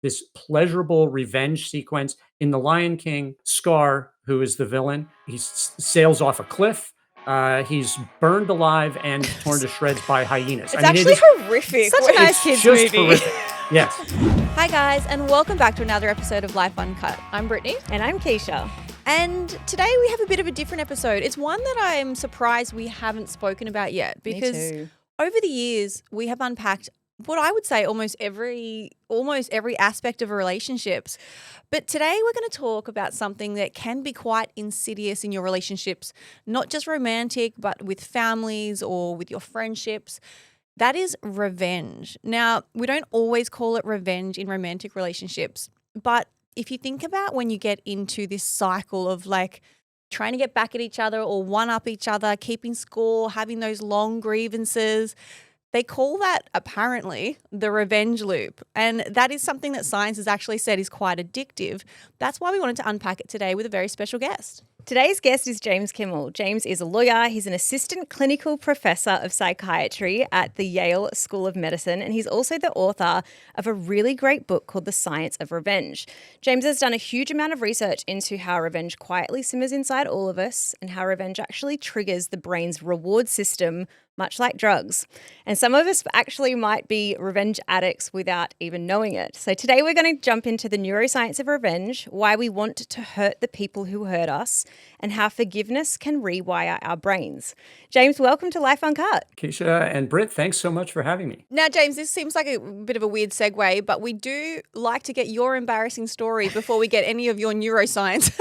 this pleasurable revenge sequence. In The Lion King, Scar, who is the villain, he sails off a cliff. He's burned alive and torn to shreds by hyenas. It's actually horrific. Such a nice It's kids just movie. horrific. Yes. Hi guys, and welcome back to another episode of Life Uncut. I'm Brittany. And I'm Keisha. And today we have a bit of a different episode. It's one that I'm surprised we haven't spoken about yet because Me too. over the years we have unpacked what I would say almost every aspect of relationships. But today we're going to talk about something that can be quite insidious in your relationships, not just romantic, but with families or with your friendships. That is revenge. Now, we don't always call it revenge in romantic relationships, but if you think about when you get into this cycle of like trying to get back at each other or one up each other, keeping score, having those long grievances, they call that apparently the revenge loop. And that is something that science has actually said is quite addictive. That's why we wanted to unpack it today with a very special guest. Today's guest is James Kimmel. James is a lawyer. He's an assistant clinical professor of psychiatry at the Yale School of Medicine, and he's also the author of a really great book called The Science of Revenge. James has done a huge amount of research into how revenge quietly simmers inside all of us and how revenge actually triggers the brain's reward system, much like drugs. And some of us actually might be revenge addicts without even knowing it. So today we're going to jump into the neuroscience of revenge, why we want to hurt the people who hurt us, and how forgiveness can rewire our brains. James, welcome to Life Uncut. Keisha and Britt, thanks so much for having me. Now, James, this seems like a bit of a weird segue, but we do like to get your embarrassing story before we get any of your neuroscience.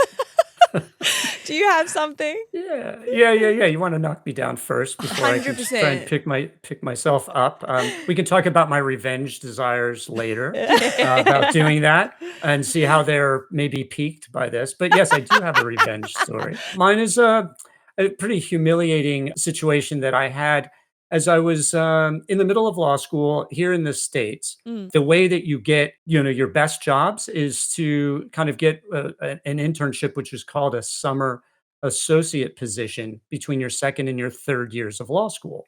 Do you have something? Yeah. You want to knock me down first before I can 100%. try and pick myself up. We can talk about my revenge desires later about doing that and see how they're maybe piqued by this. But yes, I do have a revenge story. Mine is a pretty humiliating situation that I had as I was in the middle of law school here in the States. The way that you get, your best jobs is to kind of get an internship, which is called a summer associate position between your second and your third years of law school.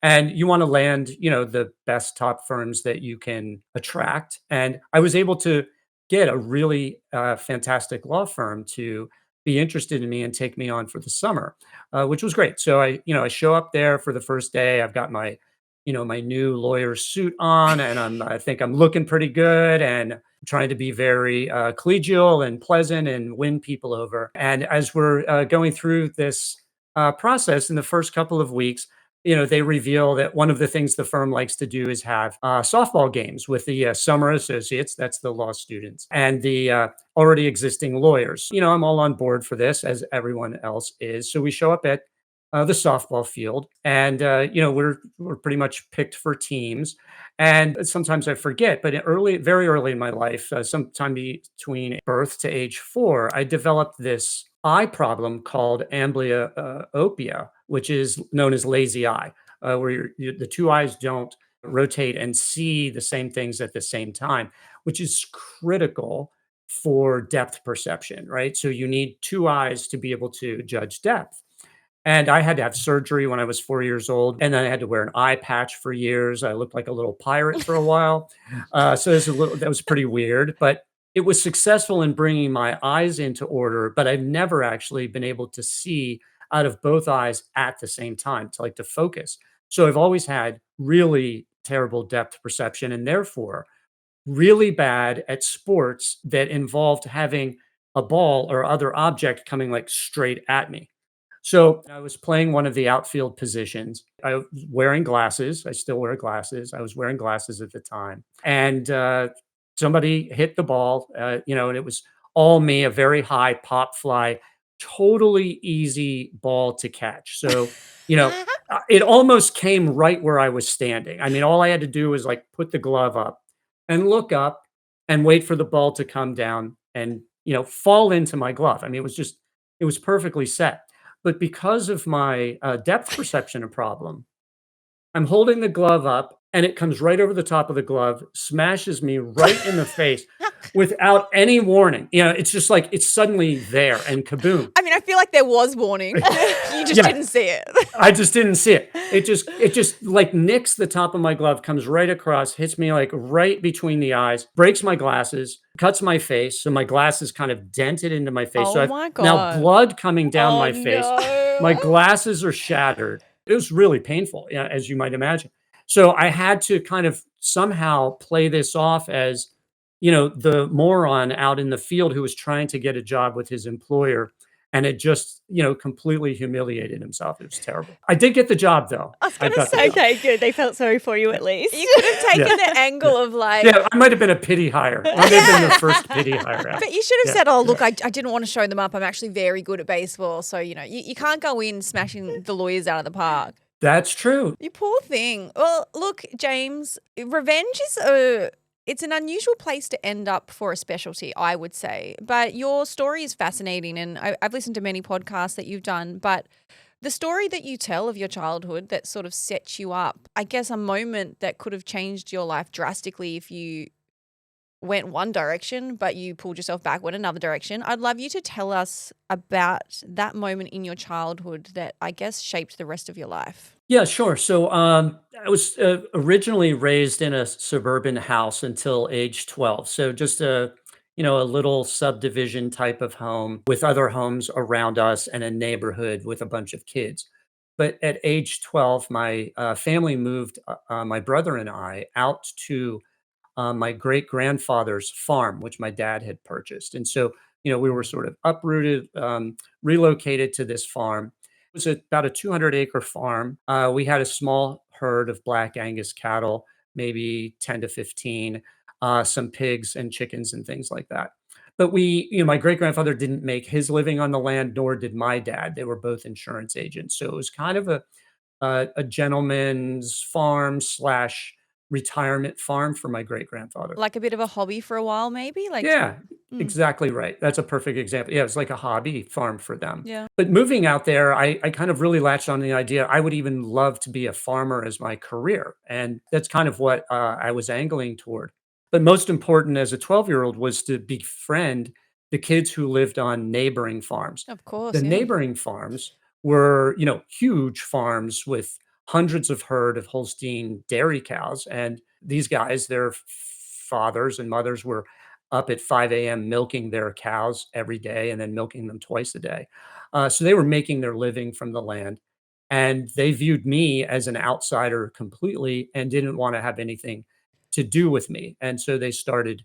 And you want to land, the best top firms that you can attract. And I was able to get a really fantastic law firm to be interested in me and take me on for the summer, which was great. So I show up there for the first day. I've got my, my new lawyer suit on, and I think I'm looking pretty good and trying to be very collegial and pleasant and win people over. And as we're going through this process in the first couple of weeks, they reveal that one of the things the firm likes to do is have softball games with the summer associates, that's the law students, and the already existing lawyers. I'm all on board for this, as everyone else is. So we show up at the softball field, and we're pretty much picked for teams. And sometimes I forget, but very early in my life, sometime between birth to age 4, I developed this eye problem called amblyopia, which is known as lazy eye, where the two eyes don't rotate and see the same things at the same time, which is critical for depth perception, right? So you need two eyes to be able to judge depth. And I had to have surgery when I was 4 years old, and then I had to wear an eye patch for years. I looked like a little pirate for a while. So that was pretty weird, but it was successful in bringing my eyes into order, but I've never actually been able to see out of both eyes at the same time, to focus. So I've always had really terrible depth perception, and therefore really bad at sports that involved having a ball or other object coming straight at me. So I was playing one of the outfield positions. I was wearing glasses. I still wear glasses. I was wearing glasses at the time. And somebody hit the ball, and it was all me, a very high pop fly, totally easy ball to catch. So, it almost came right where I was standing. I mean, all I had to do was put the glove up and look up and wait for the ball to come down and, fall into my glove. I mean, it was perfectly set. But because of my depth perception problem, I'm holding the glove up and it comes right over the top of the glove, smashes me right in the face. without any warning. It's just like it's suddenly there and kaboom. I mean, I feel like there was warning. You just Yeah. didn't see it. I just didn't see it. It just like nicks the top of my glove, comes right across, hits me like right between the eyes, breaks my glasses, cuts my face. So my glasses kind of dented into my face. So Oh I've my now God. blood coming down Oh my face. no. My glasses are shattered. It was really painful, as you might imagine. So I had to kind of somehow play this off as, the moron out in the field who was trying to get a job with his employer and it just, completely humiliated himself. It was terrible. I did get the job though. I was I gonna got the say, job. Okay, good. They felt sorry for you at least. You could have taken Yeah. the angle of like, Yeah, I might have been a pity hire. I may have been the first pity hire out. but you should have Yeah, said, "Oh, yeah. look, I didn't want to show them up. I'm actually very good at baseball, so you can't go in smashing the lawyers out of the park." That's true. You poor thing. Well, look, James, revenge is it's an unusual place to end up for a specialty, I would say. But your story is fascinating, and I've listened to many podcasts that you've done. But the story that you tell of your childhood that sort of sets you up, I guess, a moment that could have changed your life drastically if you went one direction, but you pulled yourself back, went another direction. I'd love you to tell us about that moment in your childhood that I guess shaped the rest of your life. Yeah, sure. So I was originally raised in a suburban house until age 12. So just a little subdivision type of home with other homes around us and a neighborhood with a bunch of kids. But at age 12, my family moved my brother and I out to my great grandfather's farm, which my dad had purchased. And so, we were sort of uprooted, relocated to this farm. It was about a 200-acre farm. We had a small herd of Black Angus cattle, maybe 10 to 15, some pigs and chickens and things like that. But my great grandfather didn't make his living on the land, nor did my dad. They were both insurance agents. So it was kind of a gentleman's farm slash retirement farm for my great grandfather. Like a bit of a hobby for a while, maybe? Like, Yeah, Mm. exactly right. That's a perfect example. Yeah, it was like a hobby farm for them. Yeah. But moving out there, I kind of really latched on the idea I would even love to be a farmer as my career. And that's kind of what I was angling toward. But most important as a 12-year-old was to befriend the kids who lived on neighboring farms. Of course, The yeah. neighboring farms were, huge farms with hundreds of herd of Holstein dairy cows. And these guys, their fathers and mothers were up at 5 a.m. milking their cows every day and then milking them twice a day. So they were making their living from the land. And they viewed me as an outsider completely and didn't want to have anything to do with me. And so they started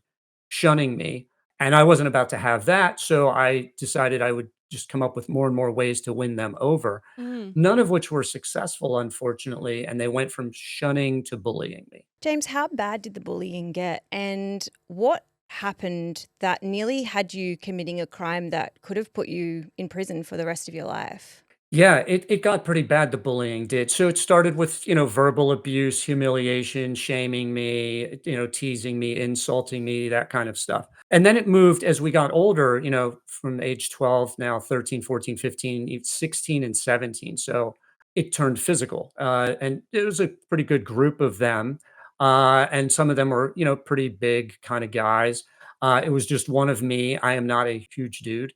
shunning me. And I wasn't about to have that. So I decided I would just come up with more and more ways to win them over, Mm. none of which were successful, unfortunately. And they went from shunning to bullying me. James, how bad did the bullying get? And what happened that nearly had you committing a crime that could have put you in prison for the rest of your life? Yeah, it got pretty bad, the bullying did. So it started with, verbal abuse, humiliation, shaming me, teasing me, insulting me, that kind of stuff. And then it moved as we got older, from age 12, now 13, 14, 15, 16, and 17. So it turned physical. And it was a pretty good group of them. And some of them were, pretty big kind of guys. It was just one of me. I am not a huge dude.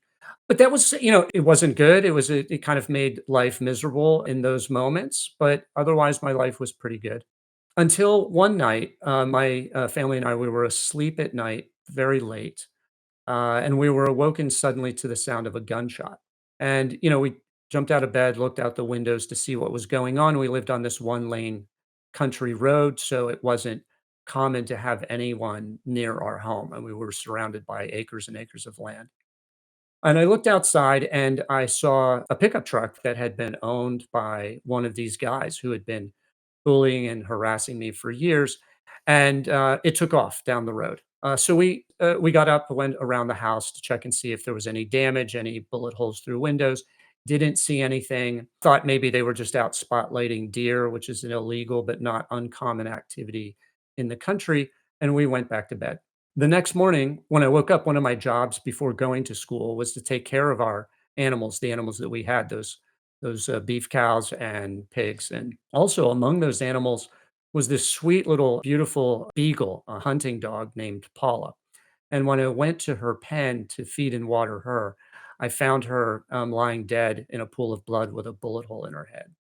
But that was, it wasn't good. It kind of made life miserable in those moments, but otherwise my life was pretty good. Until one night, my family and I, we were asleep at night very late, and we were awoken suddenly to the sound of a gunshot. And, we jumped out of bed, looked out the windows to see what was going on. We lived on this one lane country road, so it wasn't common to have anyone near our home. And we were surrounded by acres and acres of land. And I looked outside and I saw a pickup truck that had been owned by one of these guys who had been bullying and harassing me for years. And it took off down the road. So we got up, went around the house to check and see if there was any damage, any bullet holes through windows. Didn't see anything. Thought maybe they were just out spotlighting deer, which is an illegal but not uncommon activity in the country. And we went back to bed. The next morning, when I woke up, one of my jobs before going to school was to take care of our animals, the animals that we had, those beef cows and pigs. And also among those animals was this sweet little beautiful beagle, a hunting dog named Paula. And when I went to her pen to feed and water her, I found her lying dead in a pool of blood with a bullet hole in her head.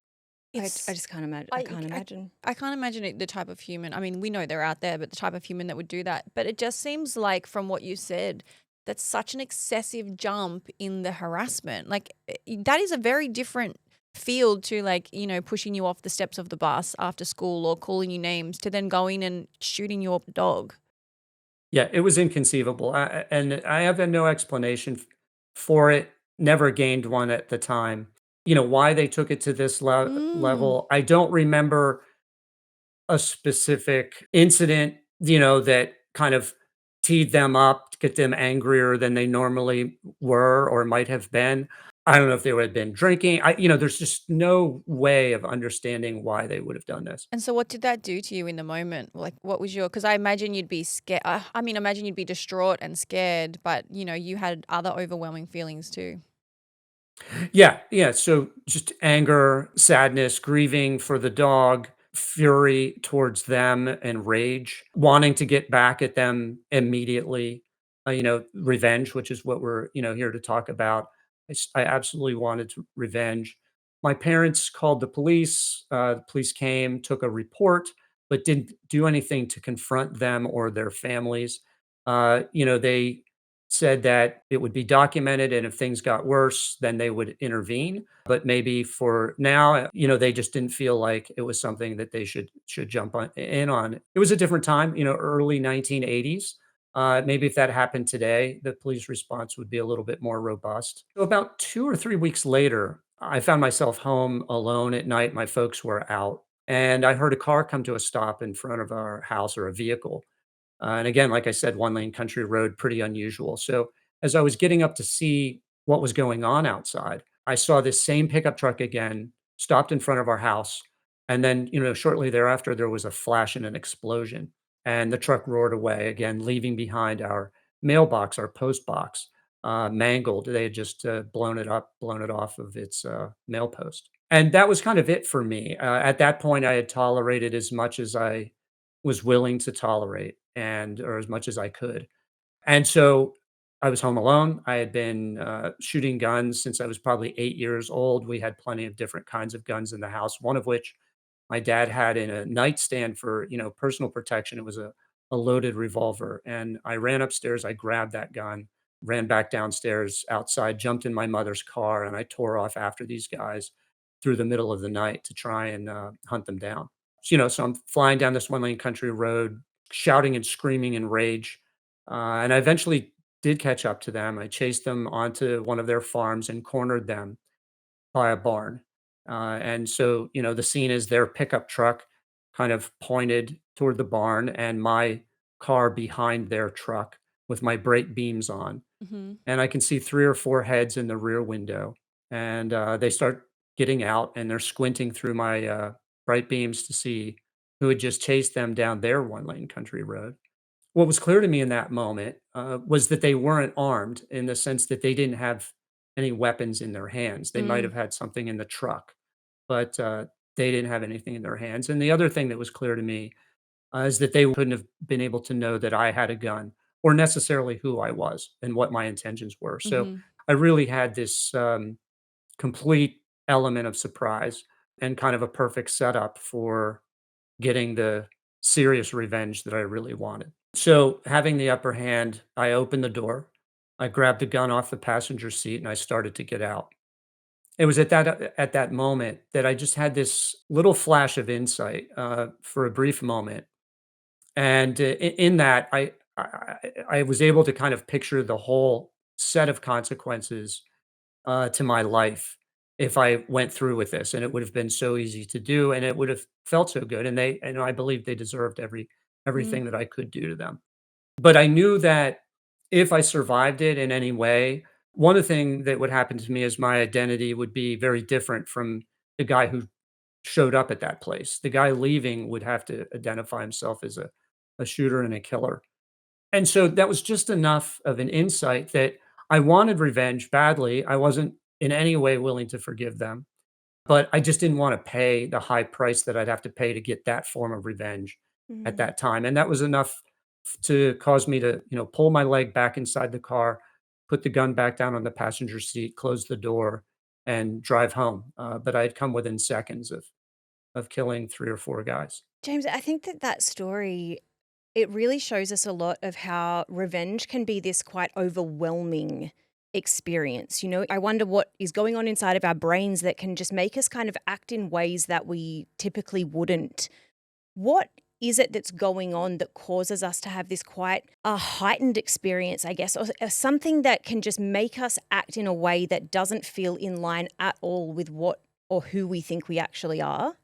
I It's just can't imagine. I I can't I imagine. I can't imagine it, the type of human. I mean, we know they're out there, but the type of human that would do that. But it just seems like, from what you said, that's such an excessive jump in the harassment. Like, that is a very different field to, like, pushing you off the steps of the bus after school or calling you names, to then going and shooting your dog. Yeah, it was inconceivable, and I have had no explanation for it, never gained one at the time. Why they took it to this Mm. level, I don't remember a specific incident, that kind of teed them up to get them angrier than they normally were or might have been. I don't know if they would have been drinking. There's just no way of understanding why they would have done this. And so what did that do to you in the moment? Like, what was your, because I imagine you'd be scared. I mean, imagine you'd be distraught and scared, but, you had other overwhelming feelings too. Yeah, yeah. So just anger, sadness, grieving for the dog, fury towards them, and rage, wanting to get back at them immediately. Revenge, which is what we're here to talk about. I absolutely wanted revenge. My parents called the police. The police came, took a report, but didn't do anything to confront them or their families. They said that it would be documented, and if things got worse, then they would intervene. But maybe for now, they just didn't feel like it was something that they should jump in on. It was a different time, early 1980s. Maybe if that happened today, the police response would be a little bit more robust. So about 2 or 3 weeks later, I found myself home alone at night. My folks were out, and I heard a car come to a stop in front of our house, or a vehicle. And again, like I said, one lane country road, pretty unusual. So as I was getting up to see what was going on outside, I saw this same pickup truck again, stopped in front of our house. And then, shortly thereafter, there was a flash and an explosion. And the truck roared away again, leaving behind our mailbox, our post box, mangled. They had just blown it up, blown it off of its mail post. And that was kind of it for me. At that point, I had tolerated as much as I was willing to tolerate, or as much as I could. And so I was home alone. I had been shooting guns since I was probably 8 years old. We had plenty of different kinds of guns in the house, one of which my dad had in a nightstand for, personal protection. It was a loaded revolver. And I ran upstairs, I grabbed that gun, ran back downstairs outside, jumped in my mother's car, and I tore off after these guys through the middle of the night to try and hunt them down. So I'm flying down this one lane country road, shouting and screaming in rage. And I eventually did catch up to them. I chased them onto one of their farms and cornered them by a barn. And so, the scene is their pickup truck kind of pointed toward the barn, and my car behind their truck with my brake beams on. Hmm. And I can see 3 or 4 heads in the rear window. And they start getting out, and they're squinting through my bright beams to see who had just chased them down their one lane country road. What was clear to me in that moment was that they weren't armed, in the sense that they didn't have any weapons in their hands. They might Mm. have had something in the truck, but they didn't have anything in their hands. And the other thing that was clear to me is that they couldn't have been able to know that I had a gun, or necessarily who I was and what my intentions were. So Hmm. I really had this complete element of surprise, and kind of a perfect setup for getting the serious revenge that I really wanted. So, having the upper hand, I opened the door, I grabbed the gun off the passenger seat, and I started to get out. It was at that moment that I just had this little flash of insight for a brief moment, and in that, I was able to kind of picture the whole set of consequences to my life if I went through with this, and it would have been so easy to do, and it would have felt so good, and I believe they deserved Mm. everything that I could do to them. But I knew that if I survived it in any way, one of the thing that would happen to me is my identity would be very different from the guy who showed up at that place. The guy leaving would have to identify himself as a shooter and a killer. And so that was just enough of an insight that I wanted revenge badly. I wasn't in any way willing to forgive them, but I just didn't want to pay the high price that I'd have to pay to get that form of revenge at Mm. that time. And that was enough to cause me to, pull my leg back inside the car, put the gun back down on the passenger seat, close the door, and drive home. But I had come within seconds of killing 3 or 4 guys. James, I think that story, it really shows us a lot of how revenge can be this quite overwhelming experience. I wonder what is going on inside of our brains that can just make us kind of act in ways that we typically wouldn't. What is it that's going on that causes us to have this quite a heightened experience, I guess, or something that can just make us act in a way that doesn't feel in line at all with what or who we think we actually are?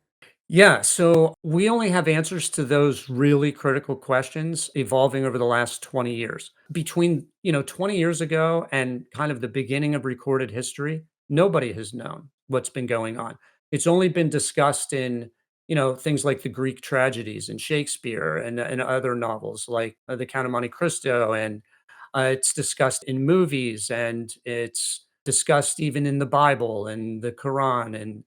Yeah, so we only have answers to those really critical questions evolving over the last 20 years. Between, 20 years ago and kind of the beginning of recorded history, nobody has known what's been going on. It's only been discussed in, things like the Greek tragedies and Shakespeare and other novels like The Count of Monte Cristo. And it's discussed in movies, and it's discussed even in the Bible and the Quran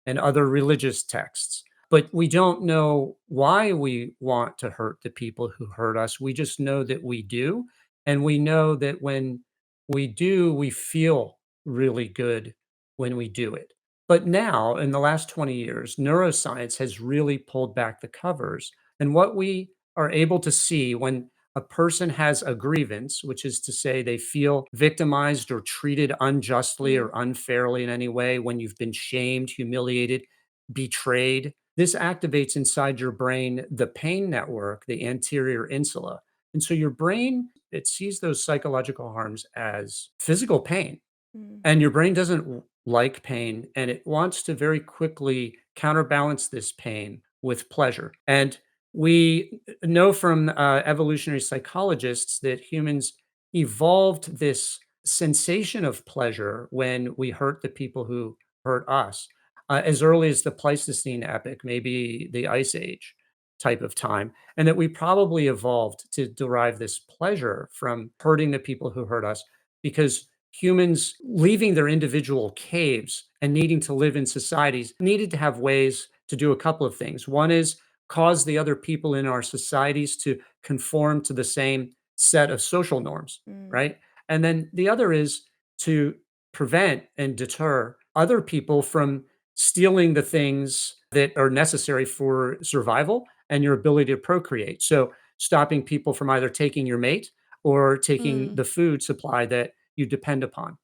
and other religious texts. But we don't know why we want to hurt the people who hurt us. We just know that we do. And we know that when we do, we feel really good when we do it. But now, in the last 20 years, neuroscience has really pulled back the covers. And what we are able to see when a person has a grievance, which is to say they feel victimized or treated unjustly Mm. or unfairly in any way, when you've been shamed, humiliated, betrayed, this activates inside your brain the pain network, the anterior insula. And so your brain, it sees those psychological harms as physical pain. Mm. And your brain doesn't like pain, and it wants to very quickly counterbalance this pain with pleasure. And we know from evolutionary psychologists that humans evolved this sensation of pleasure when we hurt the people who hurt us as early as the Pleistocene epoch, maybe the Ice Age type of time, and that we probably evolved to derive this pleasure from hurting the people who hurt us because humans leaving their individual caves and needing to live in societies needed to have ways to do a couple of things. One is cause the other people in our societies to conform to the same set of social norms, Mm. right? And then the other is to prevent and deter other people from stealing the things that are necessary for survival and your ability to procreate. So, stopping people from either taking your mate or taking Mm. the food supply that you depend upon.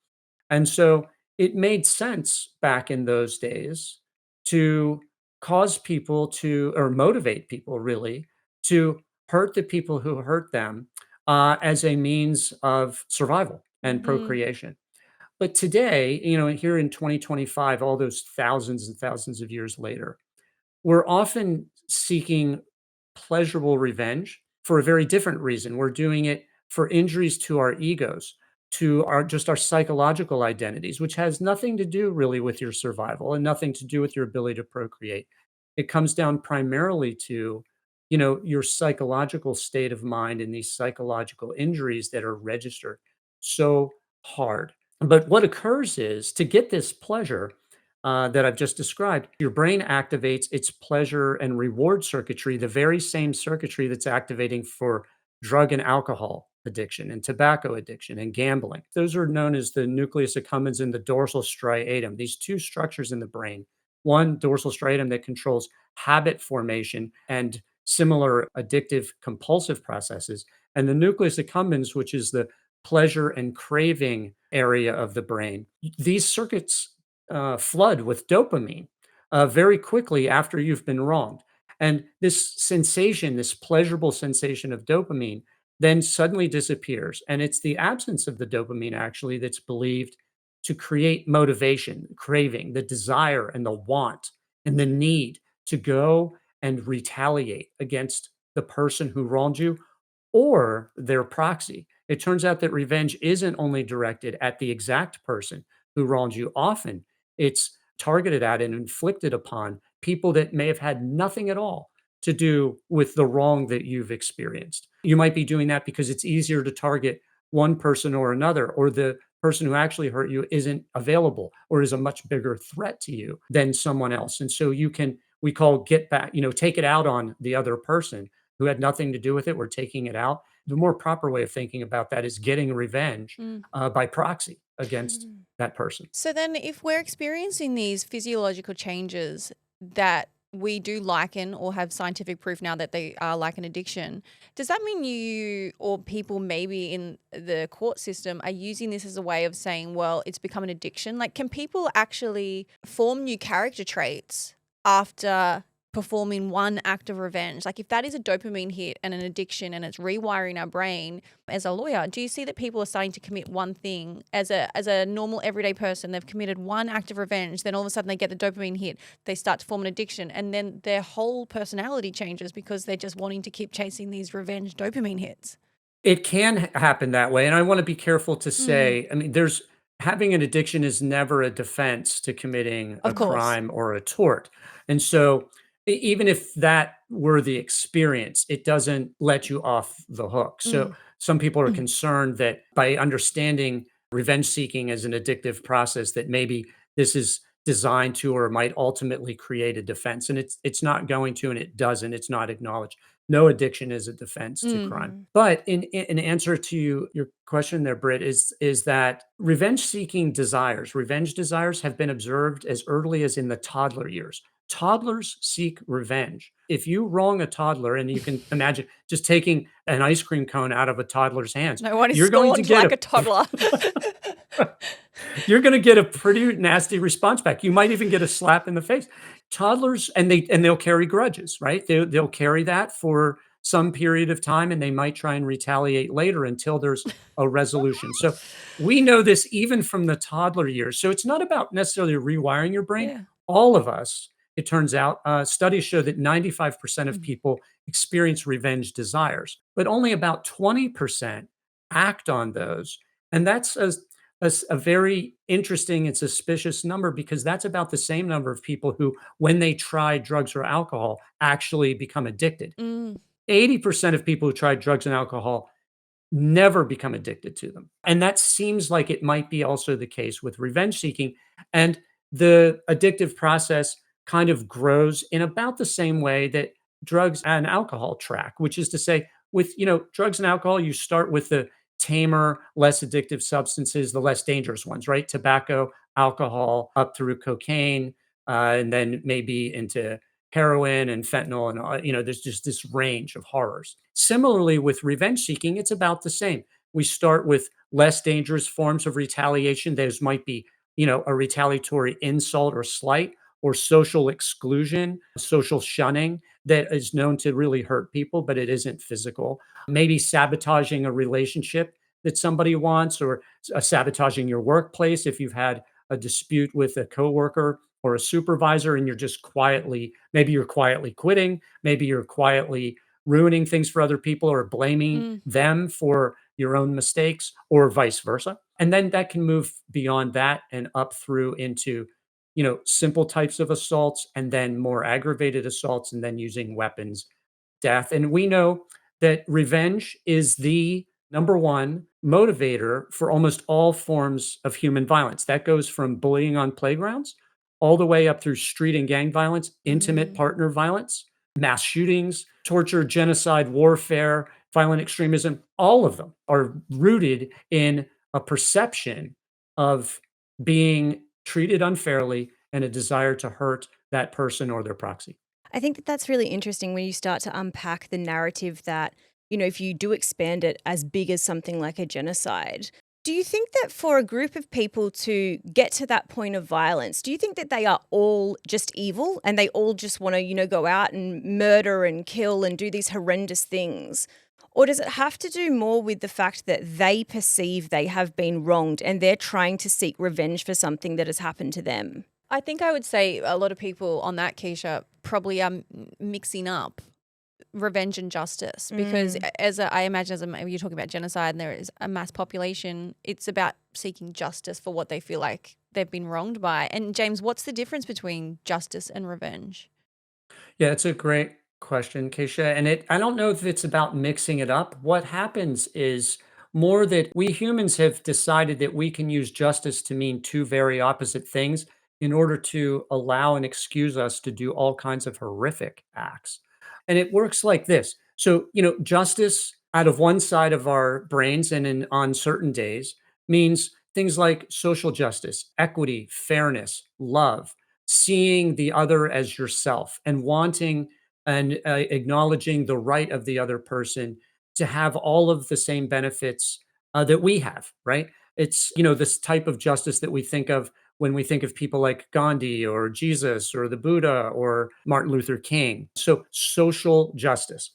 And so it made sense back in those days to cause people to, or motivate people really, to hurt the people who hurt them as a means of survival and Mhm. procreation. But today, here in 2025, all those thousands and thousands of years later, we're often seeking pleasurable revenge for a very different reason. We're doing it for injuries to our egos, to our psychological identities, which has nothing to do really with your survival and nothing to do with your ability to procreate. It comes down primarily to, your psychological state of mind and these psychological injuries that are registered so hard. But what occurs is to get this pleasure, that I've just described, your brain activates its pleasure and reward circuitry, the very same circuitry that's activating for drug and alcohol addiction and tobacco addiction and gambling. Those are known as the nucleus accumbens and the dorsal striatum, these two structures in the brain. One, dorsal striatum, that controls habit formation and similar addictive compulsive processes, and the nucleus accumbens, which is the pleasure and craving area of the brain. These circuits flood with dopamine very quickly after you've been wronged. And this sensation, this pleasurable sensation of dopamine, then suddenly disappears. And it's the absence of the dopamine actually that's believed to create motivation, craving, the desire and the want and the need to go and retaliate against the person who wronged you or their proxy. It turns out that revenge isn't only directed at the exact person who wronged you. Often it's targeted at and inflicted upon people that may have had nothing at all to do with the wrong that you've experienced. You might be doing that because it's easier to target one person or another, or the person who actually hurt you isn't available or is a much bigger threat to you than someone else. And so you can, we call get back, take it out on the other person who had nothing to do with it were taking it out. The more proper way of thinking about that is getting revenge Mm. by proxy against that person. So then, if we're experiencing these physiological changes that we do liken or have scientific proof now that they are like an addiction, does that mean you or people maybe in the court system are using this as a way of saying, well, it's become an addiction? Like, can people actually form new character traits after performing one act of revenge? Like, if that is a dopamine hit and an addiction and it's rewiring our brain, as a lawyer, do you see that people are starting to commit one thing as a normal everyday person? They've committed one act of revenge, then all of a sudden they get the dopamine hit, they start to form an addiction, and then their whole personality changes because they're just wanting to keep chasing these revenge dopamine hits. It can happen that way, and I wanna be careful to Mm. say, I mean, there's having an addiction is never a defense to committing a Of course. crime or a tort, and so even if that were the experience, it doesn't let you off the hook. So Mm. some people are Mm. concerned that by understanding revenge seeking as an addictive process, that maybe this is designed to or might ultimately create a defense, and it's not going to, and it doesn't. It's not acknowledged. No addiction is a defense to Mm. crime. But in answer to your question there, Britt, is that revenge desires have been observed as early as in the toddler years. Toddlers seek revenge. If you wrong a toddler, and you can imagine just taking an ice cream cone out of a toddler's hands, No one is you're going to scorned like a get toddler. you're gonna get a pretty nasty response back. You might even get a slap in the face. Toddlers, they'll carry grudges, right? They'll carry that for some period of time, and they might try and retaliate later until there's a resolution. So we know this even from the toddler years. So it's not about necessarily rewiring your brain. Yeah. All of us, it turns out, studies show that 95% of Mhm. people experience revenge desires, but only about 20% act on those. And that's a very interesting and suspicious number, because that's about the same number of people who, when they try drugs or alcohol, actually become addicted. Mm. 80% of people who try drugs and alcohol never become addicted to them. And that seems like it might be also the case with revenge seeking. And the addictive process kind of grows in about the same way that drugs and alcohol track, which is to say, with drugs and alcohol, you start with the tamer, less addictive substances, the less dangerous ones, right? Tobacco, alcohol, up through cocaine, and then maybe into heroin and fentanyl, and there's just this range of horrors. Similarly, with revenge seeking, it's about the same. We start with less dangerous forms of retaliation. Those might be a retaliatory insult or slight, or social exclusion, social shunning that is known to really hurt people, but it isn't physical. Maybe sabotaging a relationship that somebody wants, or sabotaging your workplace if you've had a dispute with a coworker or a supervisor, and maybe you're quietly quitting, maybe you're quietly ruining things for other people, or blaming Mm. them for your own mistakes, or vice versa. And then that can move beyond that and up through into simple types of assaults, and then more aggravated assaults, and then using weapons, death. And we know that revenge is the number one motivator for almost all forms of human violence. That goes from bullying on playgrounds all the way up through street and gang violence, intimate Mm. partner violence, mass shootings, torture, genocide, warfare, violent extremism. All of them are rooted in a perception of being treated unfairly and a desire to hurt that person or their proxy. I think that that's really interesting when you start to unpack the narrative that, if you do expand it as big as something like a genocide. Do you think that for a group of people to get to that point of violence, do you think that they are all just evil and they all just want to, go out and murder and kill and do these horrendous things? Or does it have to do more with the fact that they perceive they have been wronged and they're trying to seek revenge for something that has happened to them? I think I would say a lot of people on that, Keisha, probably are mixing up revenge and justice, because I imagine maybe you're talking about genocide and there is a mass population, it's about seeking justice for what they feel like they've been wronged by. And James, what's the difference between justice and revenge? Yeah, it's a great question, Keisha. And I don't know if it's about mixing it up. What happens is more that we humans have decided that we can use justice to mean two very opposite things in order to allow and excuse us to do all kinds of horrific acts. And it works like this. So, justice out of one side of our brains and on certain days means things like social justice, equity, fairness, love, seeing the other as yourself and wanting and acknowledging the right of the other person to have all of the same benefits that we have, right? It's, this type of justice that we think of when we think of people like Gandhi or Jesus or the Buddha or Martin Luther King. So, social justice.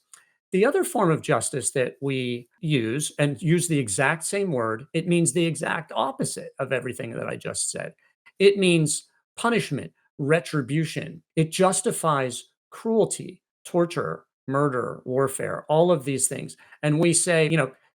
The other form of justice that we use and use the exact same word, it means the exact opposite of everything that I just said. It means punishment, retribution. It justifies cruelty, torture, murder, warfare, all of these things. And we say,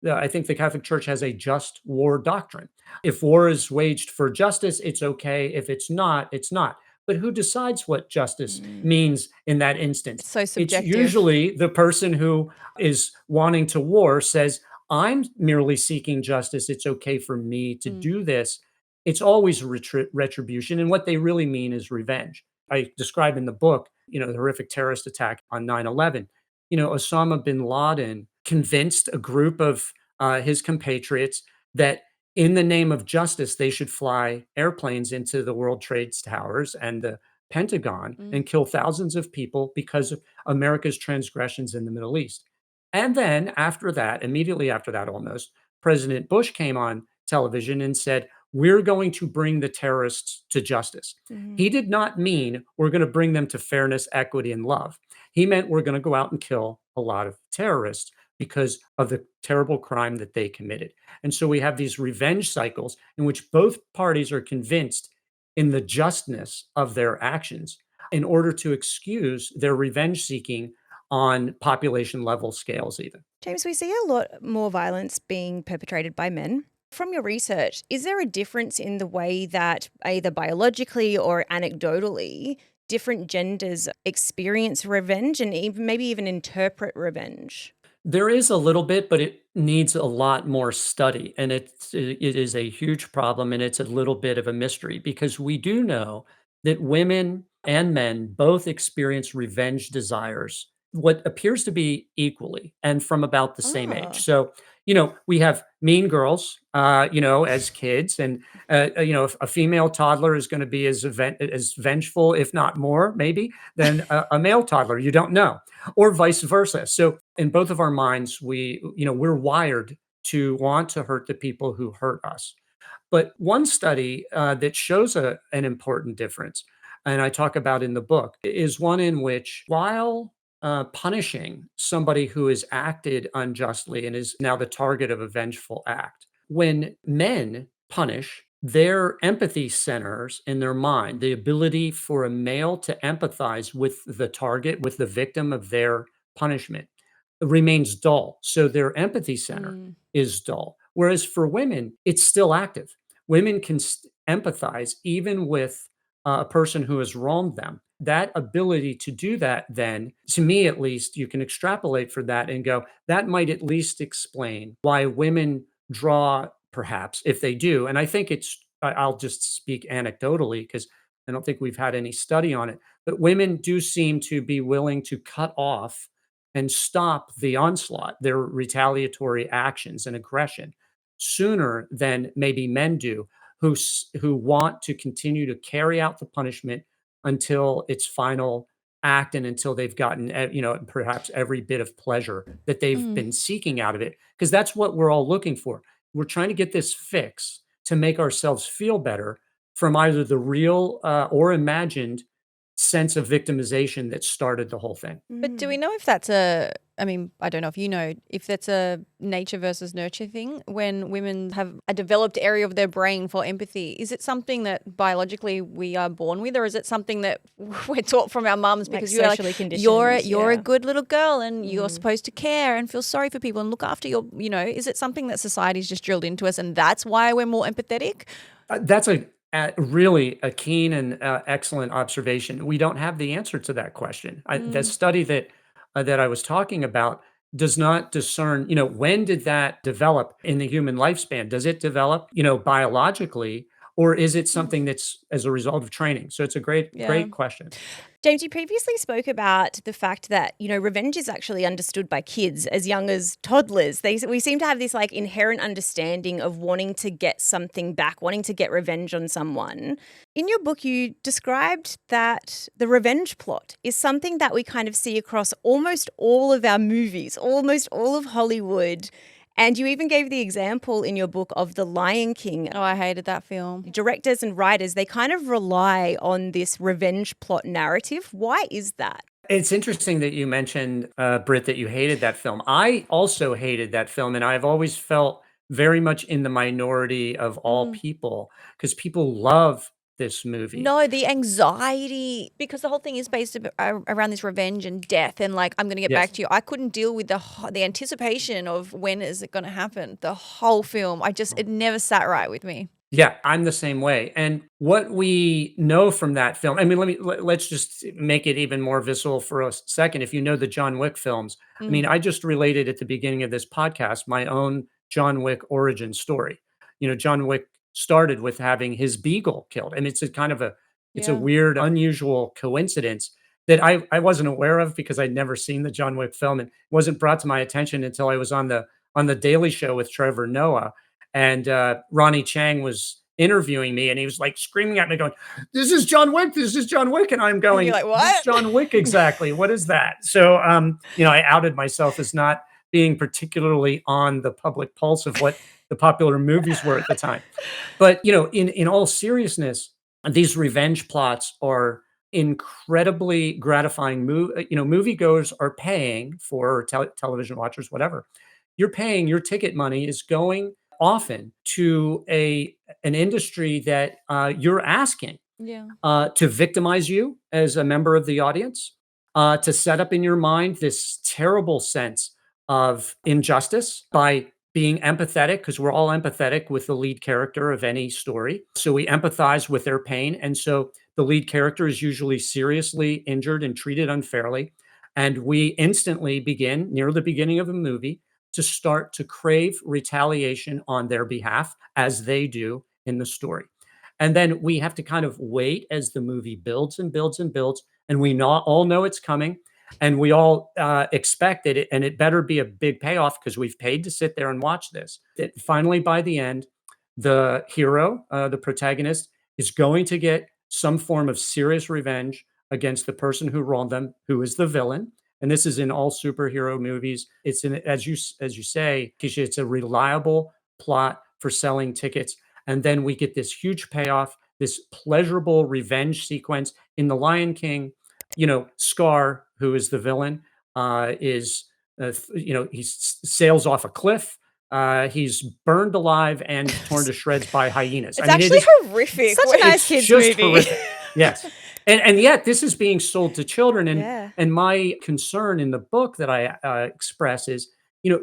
I think the Catholic Church has a just war doctrine. If war is waged for justice, it's okay. If it's not, it's not. But who decides what justice Mm. means in that instance? It's so It's subjective. usually the person who is wanting to war says, I'm merely seeking justice. It's okay for me to Mm. do this. It's always retribution. And what they really mean is revenge. I describe in the book, the horrific terrorist attack on 9/11. Osama bin Laden convinced a group of his compatriots that in the name of justice, they should fly airplanes into the World Trade Towers and the Pentagon Mm. and kill thousands of people because of America's transgressions in the Middle East. And then after that, immediately after that almost, President Bush came on television and said, we're going to bring the terrorists to justice. Mm. He did not mean we're going to bring them to fairness, equity, and love. He meant we're going to go out and kill a lot of terrorists because of the terrible crime that they committed. And so we have these revenge cycles in which both parties are convinced in the justness of their actions in order to excuse their revenge seeking on population level scales, even. James, we see a lot more violence being perpetrated by men. From your research, is there a difference in the way that either biologically or anecdotally different genders experience revenge and maybe even interpret revenge? There is a little bit, but it needs a lot more study. And it is a huge problem. And it's a little bit of a mystery because we do know that women and men both experience revenge desires, what appears to be equally and from about the same age. Oh. So, we have mean girls, as kids. And, if a female toddler is going to be as vengeful, if not more, maybe, than a male toddler. You don't know or vice versa. So in both of our minds, we're wired to want to hurt the people who hurt us. But one study that shows an important difference, and I talk about in the book, is one in which while punishing somebody who has acted unjustly and is now the target of a vengeful act, when men punish, their empathy centers in their mind, the ability for a male to empathize with the target, with the victim of their punishment, remains dull. So their empathy center Mm. is dull. Whereas for women, it's still active. Women can empathize even with a person who has wronged them. That ability to do that, then, to me at least, you can extrapolate for that and go, that might at least explain why women draw, perhaps, if they do. And I think I'll just speak anecdotally because I don't think we've had any study on it, but women do seem to be willing to cut off and stop the onslaught, their retaliatory actions and aggression sooner than maybe men do, who want to continue to carry out the punishment until its final act and until they've gotten perhaps every bit of pleasure that they've Mm. been seeking out of it, because that's what we're all looking for. We're trying to get this fix to make ourselves feel better from either the real or imagined sense of victimization that started the whole thing. But do we Mm. know if I mean, I don't know if you know, if that's a nature versus nurture thing when women have a developed area of their brain for empathy? Is it something that biologically we are born with, or is it something that we're taught from our mums Like because you're like, socially you're conditioned. you're a Yeah. good little girl and you're Mm. supposed to care and feel sorry for people and look after is it something that society's just drilled into us and that's why we're more empathetic? That's really a keen and excellent observation. We don't have the answer to that question. The Mm. study that I was talking about does not discern, when did that develop in the human lifespan? Does it develop, biologically, or is it something that's as a result of training? So it's a great question. James, you previously spoke about the fact that, revenge is actually understood by kids as young as toddlers. We seem to have this like inherent understanding of wanting to get something back, wanting to get revenge on someone. In your book, you described that the revenge plot is something that we kind of see across almost all of our movies, almost all of Hollywood. And you even gave the example in your book of The Lion King. Oh, I hated that film. Directors and writers, they kind of rely on this revenge plot narrative. Why is that? It's interesting that you mentioned, Britt, that you hated that film. I also hated that film, and I've always felt very much in the minority of all people because people love this movie. No, the anxiety, because the whole thing is based around this revenge and death and like, I'm going to get back to you. I couldn't deal with the anticipation of when is it going to happen. The whole film, it never sat right with me. Yeah, I'm the same way. And what we know from that film, I mean, let's just make it even more visceral for a second. If you know the John Wick films, I mean, I just related at the beginning of this podcast my own John Wick origin story. John Wick started with having his beagle killed, and it's a kind of it's a weird, unusual coincidence that I wasn't aware of because I'd never seen the John Wick film, and it wasn't brought to my attention until I was on the Daily Show with Trevor Noah. And Ronnie Chang was interviewing me, and he was like screaming at me, going, "This is John Wick! This is John Wick!" And I'm going, You're like, what? "What's John Wick exactly? What is that?" So, I outed myself as not being particularly on the public pulse of what the popular movies were at the time. But in all seriousness, these revenge plots are incredibly gratifying. Moviegoers are paying for television watchers, whatever. You're paying, your ticket money is going often to an industry that you're asking to victimize you as a member of the audience, to set up in your mind this terrible sense of injustice by being empathetic, because we're all empathetic with the lead character of any story. So we empathize with their pain. And so the lead character is usually seriously injured and treated unfairly. And we instantly begin, near the beginning of a movie, to start to crave retaliation on their behalf, as they do in the story. And then we have to kind of wait as the movie builds and builds and builds, and we all know it's coming, and we all expect it, and it better be a big payoff because we've paid to sit there and watch this. That finally, by the end, the hero, the protagonist, is going to get some form of serious revenge against the person who wronged them, who is the villain. And this is in all superhero movies. It's as you say, Keisha, it's a reliable plot for selling tickets. And then we get this huge payoff, this pleasurable revenge sequence. In The Lion King, Scar, who is the villain, he sails off a cliff. He's burned alive and torn to shreds by hyenas. It's actually horrific. Such a nice kids movie. Horrific. Yes. And yet this is being sold to children. And my concern in the book that I express is,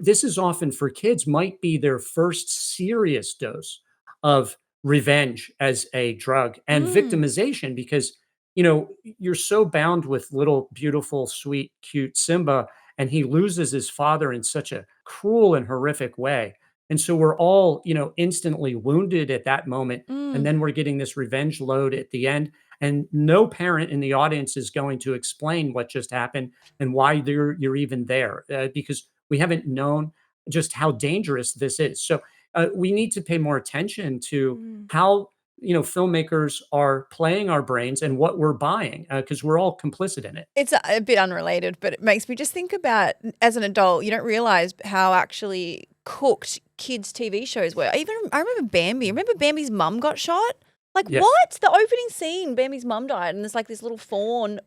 this is often for kids, might be their first serious dose of revenge as a drug and victimization, because, you're so bound with little, beautiful, sweet, cute Simba, and he loses his father in such a cruel and horrific way. And so we're all, instantly wounded at that moment. And then we're getting this revenge load at the end. And no parent in the audience is going to explain what just happened and why you're even there, because we haven't known just how dangerous this is. So we need to pay more attention to how filmmakers are playing our brains and what we're buying, because we're all complicit in it. It's a bit unrelated, but it makes me just think about, as an adult, you don't realize how actually cooked kids' TV shows were. I remember Bambi. Remember Bambi's mum got shot? Like, what? The opening scene, Bambi's mum died, and there's like this little fawn.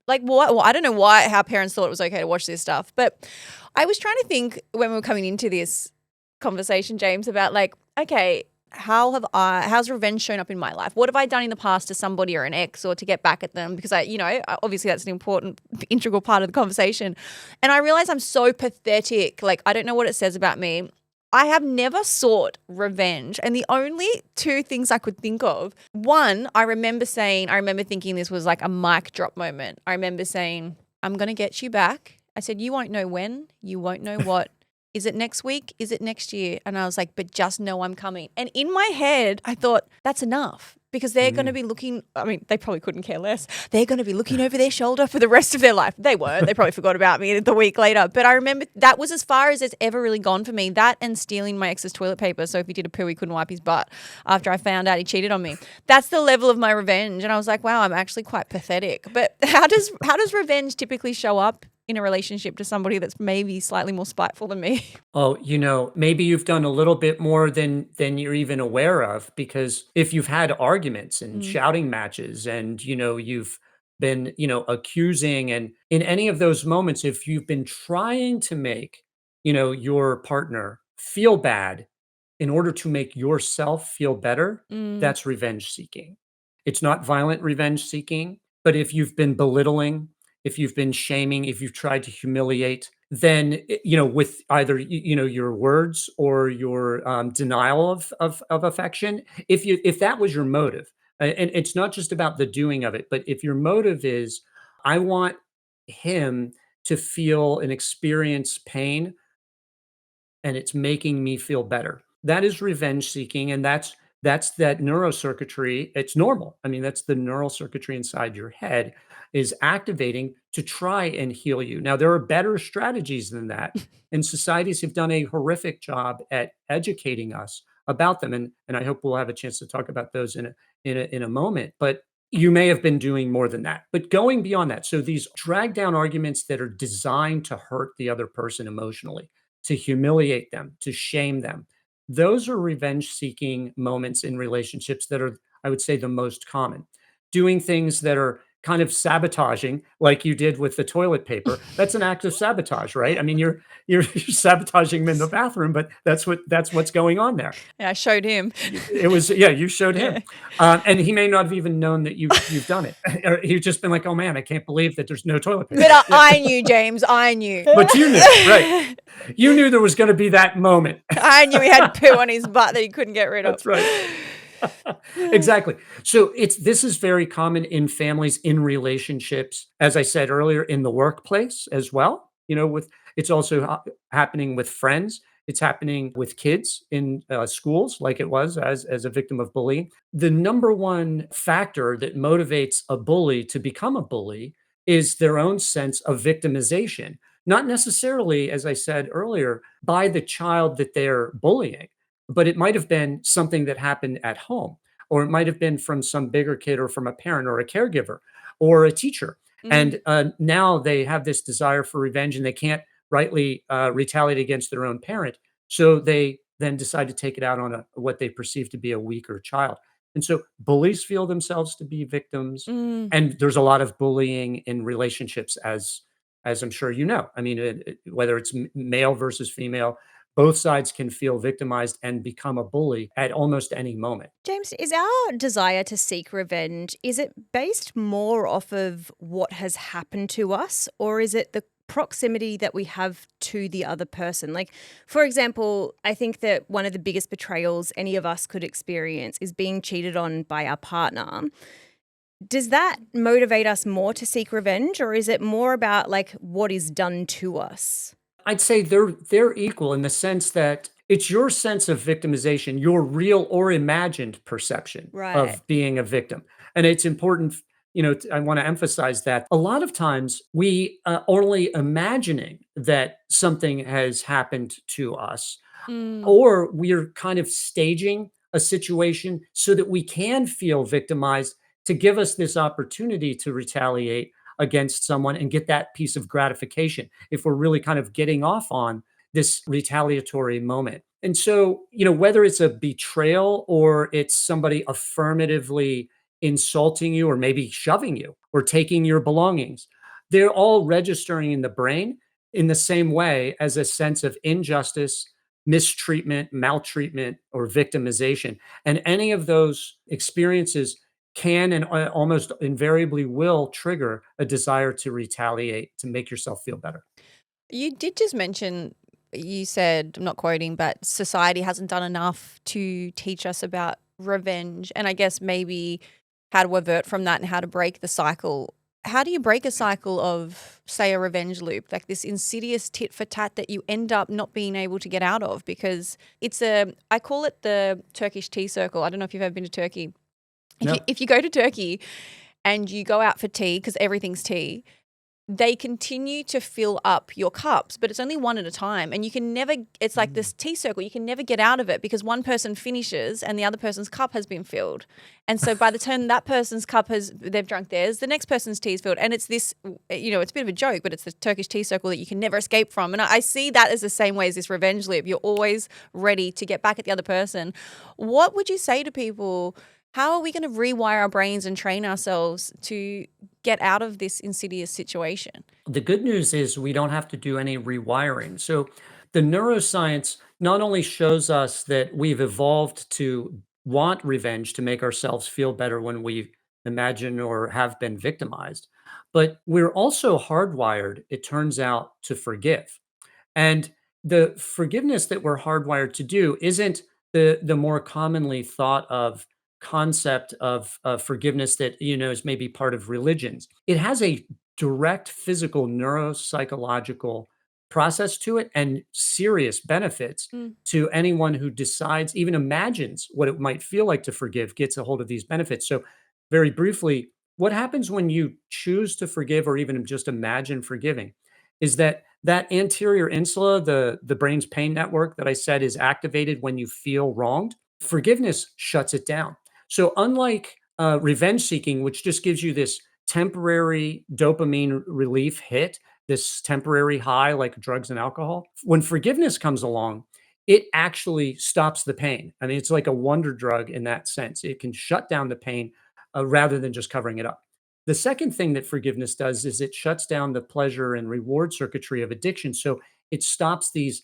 Like, what? Well, I don't know how parents thought it was okay to watch this stuff. But I was trying to think when we were coming into this conversation, James, about like, okay, how's revenge shown up in my life? What have I done in the past to somebody or an ex, or to get back at them? Because obviously that's an important, integral part of the conversation. And I realize I'm so pathetic. Like, I don't know what it says about me. I have never sought revenge. And the only two things I could think of, one, I remember thinking this was like a mic drop moment. I remember saying, I'm going to get you back. I said, you won't know when, you won't know what. Is it next week? Is it next year? And I was like, but just know I'm coming. And in my head, I thought, that's enough. Because they're going to be looking, I mean, they probably couldn't care less. They're going to be looking over their shoulder for the rest of their life. They weren't. They probably forgot about me the week later. But I remember that was as far as it's ever really gone for me. That and stealing my ex's toilet paper. So if he did a poo, he couldn't wipe his butt after I found out he cheated on me. That's the level of my revenge. And I was like, wow, I'm actually quite pathetic. But how does revenge typically show up in a relationship to somebody that's maybe slightly more spiteful than me? Oh, maybe you've done a little bit more than you're even aware of, because if you've had arguments and shouting matches and you've been accusing, and in any of those moments, if you've been trying to make your partner feel bad in order to make yourself feel better, that's revenge seeking. It's not violent revenge seeking, but if you've been belittling, if you've been shaming, if you've tried to humiliate, then with either your words or your denial of affection, if that was your motive, and it's not just about the doing of it, but if your motive is, I want him to feel and experience pain, and it's making me feel better, that is revenge seeking, and that's that neurocircuitry. It's normal. I mean, that's the neural circuitry inside your head is activating to try and heal you. Now, there are better strategies than that, and societies have done a horrific job at educating us about them. And I hope we'll have a chance to talk about those in a moment. But you may have been doing more than that. But going beyond that, so these drag down arguments that are designed to hurt the other person emotionally, to humiliate them, to shame them, those are revenge seeking moments in relationships that are, I would say, the most common. Doing things that are kind of sabotaging, like you did with the toilet paper, that's an act of sabotage, right? I mean, you're sabotaging him in the bathroom, but that's what's going on there. Yeah, I showed him. It was, yeah, you showed him. And he may not have even known that you've done it. Or he'd just been like, oh man, I can't believe that there's no toilet paper. But I knew, James. I knew. But you knew, right? You knew there was going to be that moment. I knew he had poo on his butt that he couldn't get rid of. That's right. Exactly. So this is very common in families, in relationships, as I said earlier, in the workplace as well. It's also happening with friends. It's happening with kids in schools, like it was as a victim of bullying. The number one factor that motivates a bully to become a bully is their own sense of victimization, not necessarily, as I said earlier, by the child that they're bullying, but it might have been something that happened at home, or it might have been from some bigger kid, or from a parent or a caregiver or a teacher. And now they have this desire for revenge, and they can't rightly retaliate against their own parent. So they then decide to take it out on what they perceive to be a weaker child. And so bullies feel themselves to be victims. And there's a lot of bullying in relationships, as I'm sure you know. I mean, whether it's male versus female, both sides can feel victimized and become a bully at almost any moment. James, is our desire to seek revenge, is it based more off of what has happened to us, or is it the proximity that we have to the other person? Like, for example, I think that one of the biggest betrayals any of us could experience is being cheated on by our partner. Does that motivate us more to seek revenge, or is it more about like what is done to us? I'd say they're equal in the sense that it's your sense of victimization, your real or imagined perception Right. of being a victim. And it's important, I want to emphasize that a lot of times we are only imagining that something has happened to us, or we're kind of staging a situation so that we can feel victimized, to give us this opportunity to retaliate against someone and get that piece of gratification, if we're really kind of getting off on this retaliatory moment. And so, whether it's a betrayal or it's somebody affirmatively insulting you, or maybe shoving you or taking your belongings, they're all registering in the brain in the same way as a sense of injustice, mistreatment, maltreatment, or victimization. And any of those experiences can and almost invariably will trigger a desire to retaliate, to make yourself feel better. You did just mention, you said, I'm not quoting, but society hasn't done enough to teach us about revenge, and I guess maybe how to avert from that and how to break the cycle. how do you break a cycle of, say, a revenge loop, like this insidious tit for tat that you end up not being able to get out of? Because I call it the Turkish tea circle. I don't know if you've ever been to Turkey. No. If you go to Turkey and you go out for tea, because everything's tea, they continue to fill up your cups, but it's only one at a time. And you can never, it's like this tea circle, you can never get out of it because one person finishes and the other person's cup has been filled. And so by the time that person's they've drunk theirs, the next person's tea is filled. And it's this, it's a bit of a joke, but it's the Turkish tea circle that you can never escape from. And I see that as the same way as this revenge loop. You're always ready to get back at the other person. What would you say to people? How are we going to rewire our brains and train ourselves to get out of this insidious situation? The good news is we don't have to do any rewiring. So the neuroscience not only shows us that we've evolved to want revenge to make ourselves feel better when we imagine or have been victimized, but we're also hardwired, it turns out, to forgive. And the forgiveness that we're hardwired to do isn't the more commonly thought of concept of forgiveness that is maybe part of religions. It has a direct physical neuropsychological process to it and serious benefits Mm. to anyone who decides, even imagines what it might feel like to forgive, gets a hold of these benefits. So very briefly, what happens when you choose to forgive or even just imagine forgiving is that anterior insula, the brain's pain network that I said is activated when you feel wronged, forgiveness shuts it down. So unlike revenge seeking, which just gives you this temporary dopamine relief hit, this temporary high like drugs and alcohol, when forgiveness comes along, it actually stops the pain. I mean, it's like a wonder drug in that sense. It can shut down the pain rather than just covering it up. The second thing that forgiveness does is it shuts down the pleasure and reward circuitry of addiction. So it stops these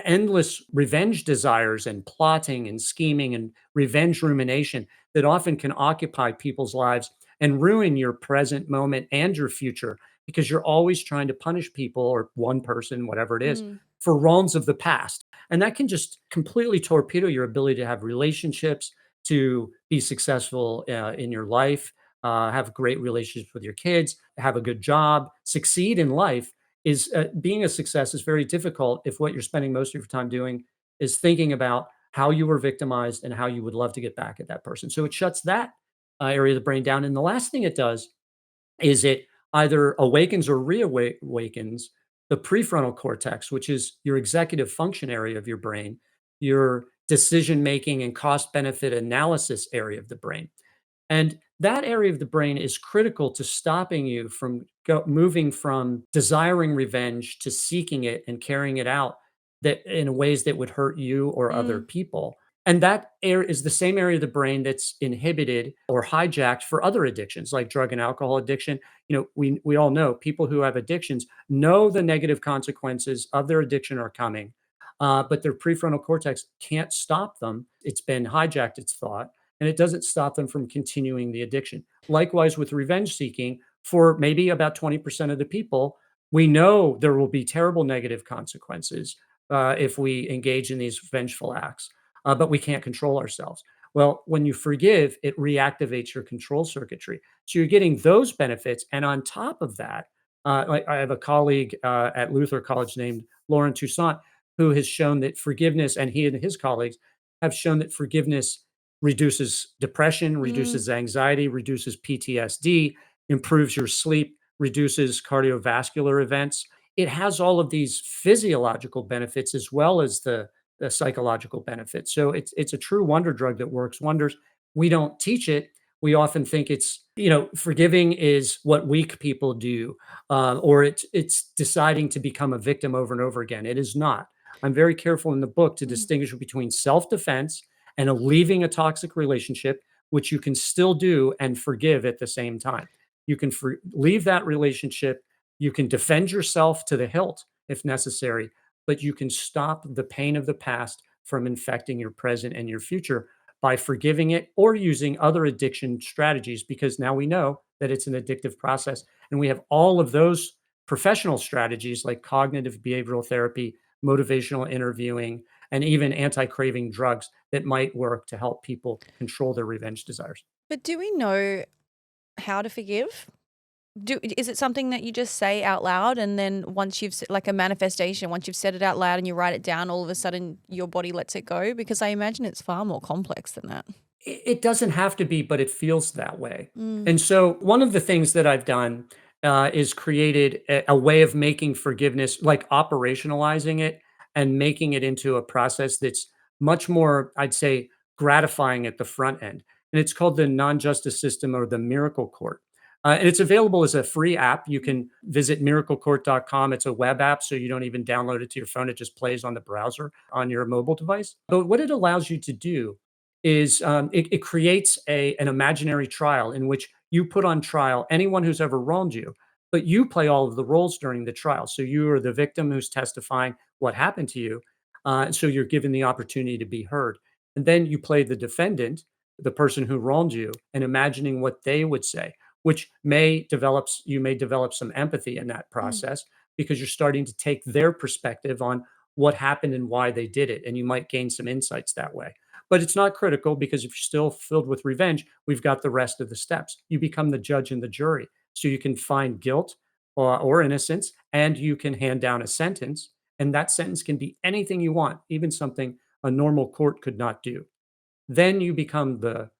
endless revenge desires and plotting and scheming and revenge rumination that often can occupy people's lives and ruin your present moment and your future because you're always trying to punish people or one person, whatever it is, Mm. for wrongs of the past. And that can just completely torpedo your ability to have relationships, to be successful in your life, have great relationships with your kids, have a good job, succeed in life. Is being a success is very difficult if what you're spending most of your time doing is thinking about how you were victimized and how you would love to get back at that person. So it shuts that area of the brain down. And the last thing it does is it either awakens or reawakens the prefrontal cortex, which is your executive function area of your brain, your decision making and cost benefit analysis area of the brain. And that area of the brain is critical to stopping you from moving from desiring revenge to seeking it and carrying it out that in ways that would hurt you or other Mm. people. And that area is the same area of the brain that's inhibited or hijacked for other addictions like drug and alcohol addiction. We all know people who have addictions know the negative consequences of their addiction are coming, but their prefrontal cortex can't stop them. It's been hijacked, it's thought, and it doesn't stop them from continuing the addiction. Likewise, with revenge seeking, for maybe about 20% of the people, we know there will be terrible negative consequences if we engage in these vengeful acts, but we can't control ourselves. Well, when you forgive, it reactivates your control circuitry. So you're getting those benefits. And on top of that, like I have a colleague at Luther College named Lauren Toussaint, who has shown that forgiveness, and he and his colleagues have shown that forgiveness reduces depression, Mm. reduces anxiety, reduces PTSD, improves your sleep, reduces cardiovascular events. It has all of these physiological benefits as well as the psychological benefits. So it's a true wonder drug that works wonders. We don't teach it. We often think forgiving is what weak people do, or it's deciding to become a victim over and over again. It is not. I'm very careful in the book to Mm. distinguish between self-defense and leaving a toxic relationship, which you can still do and forgive at the same time. You can leave that relationship. You can defend yourself to the hilt if necessary, but you can stop the pain of the past from infecting your present and your future by forgiving it or using other addiction strategies because now we know that it's an addictive process. And we have all of those professional strategies like cognitive behavioral therapy, motivational interviewing, and even anti craving drugs that might work to help people control their revenge desires. But do we know how to forgive? Is it something that you just say out loud, and then once like a manifestation, once you've said it out loud and you write it down, all of a sudden your body lets it go? Because I imagine it's far more complex than that. It doesn't have to be, but it feels that way. Mm. And so one of the things that I've done is created a way of making forgiveness, like operationalizing it and making it into a process that's much more, I'd say, gratifying at the front end. And it's called the non-justice system or the miracle court. And it's available as a free app. You can visit miraclecourt.com. It's a web app, so you don't even download it to your phone. It just plays on the browser on your mobile device. But what it allows you to do is it creates an imaginary trial in which you put on trial anyone who's ever wronged you, but you play all of the roles during the trial. So you are the victim who's testifying what happened to you. So you're given the opportunity to be heard. And then you play the defendant, the person who wronged you, and imagining what they would say, which you may develop some empathy in that Mm. process because you're starting to take their perspective on what happened and why they did it. And you might gain some insights that way. But it's not critical because if you're still filled with revenge, we've got the rest of the steps. You become the judge and the jury. So you can find guilt or innocence, and you can hand down a sentence. And that sentence can be anything you want, even something a normal court could not do. Then you become the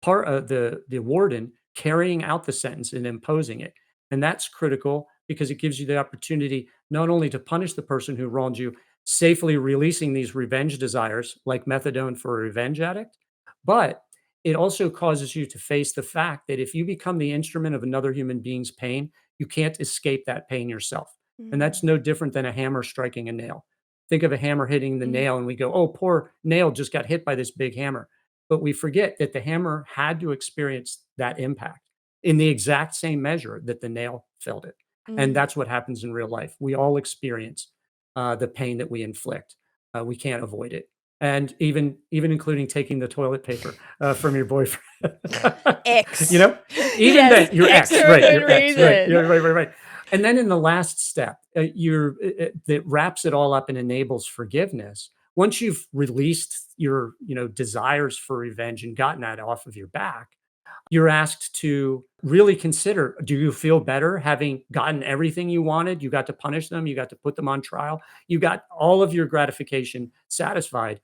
part of the warden carrying out the sentence and imposing it. And that's critical because it gives you the opportunity not only to punish the person who wronged you, safely releasing these revenge desires like methadone for a revenge addict, but it also causes you to face the fact that if you become the instrument of another human being's pain, you can't escape that pain yourself. And that's Mm. no different than a hammer striking a nail. Think of a hammer hitting the Mm. nail, and we go, oh, poor nail just got hit by this big hammer. But we forget that the hammer had to experience that impact in the exact same measure that the nail felt it. And Mm. that's what happens in real life. We all experience the pain that we inflict. We can't avoid it. And even including taking the toilet paper from your boyfriend. You X. know, even Yes, then, your X ex, for a right? good Your ex, right? reason. Yeah, right, right, right. And then in the last step, that wraps it all up and enables forgiveness. Once you've released your, desires for revenge and gotten that off of your back, you're asked to really consider, do you feel better having gotten everything you wanted? You got to punish them, you got to put them on trial, you got all of your gratification satisfied.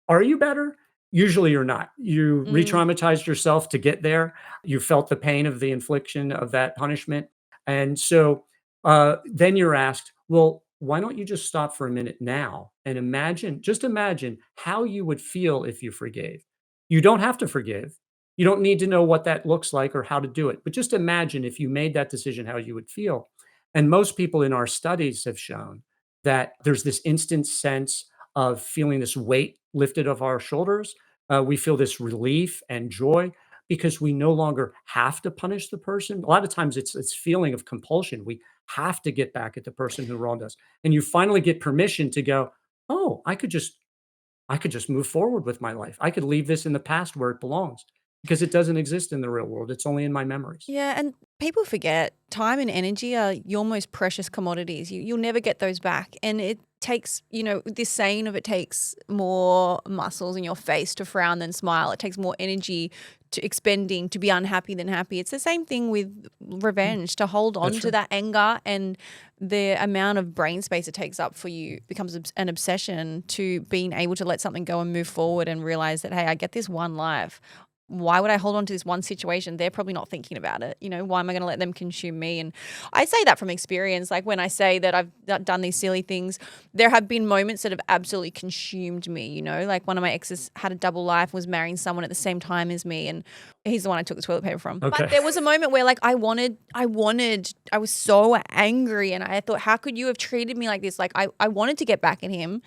Are you better? Usually you're not. You Mm. re-traumatized yourself to get there. You felt the pain of the infliction of that punishment. And so then you're asked, well, why don't you just stop for a minute now and just imagine how you would feel if you forgave. You don't have to forgive. You don't need to know what that looks like or how to do it. But just imagine if you made that decision, how you would feel. And most people in our studies have shown that there's this instant sense of feeling this weight lifted off our shoulders. We feel this relief and joy because we no longer have to punish the person. A lot of times it's feeling of compulsion. We have to get back at the person who wronged us. And you finally get permission to go, "Oh, I could just move forward with my life. I could leave this in the past where it belongs because it doesn't exist in the real world. It's only in my memories." Yeah, and people forget time and energy are your most precious commodities. You'll never get those back. And it takes, this saying of it takes more muscles in your face to frown than smile. It takes more energy to expending to be unhappy than happy. It's the same thing with Mm, revenge, to hold on that's to right. that anger, and the amount of brain space it takes up for you becomes an obsession to being able to let something go and move forward and realize that, hey, I get this one life. Why would I hold on to this one situation? They're probably not thinking about it. Why am I going to let them consume me? And I say that from experience. Like when I say that I've done these silly things, there have been moments that have absolutely consumed me. Like one of my exes had a double life, was marrying someone at the same time as me, and he's the one I took the toilet paper from. But Okay. there was a moment where like I was so angry, and I thought, how could you have treated me like this? Like I wanted to get back at him.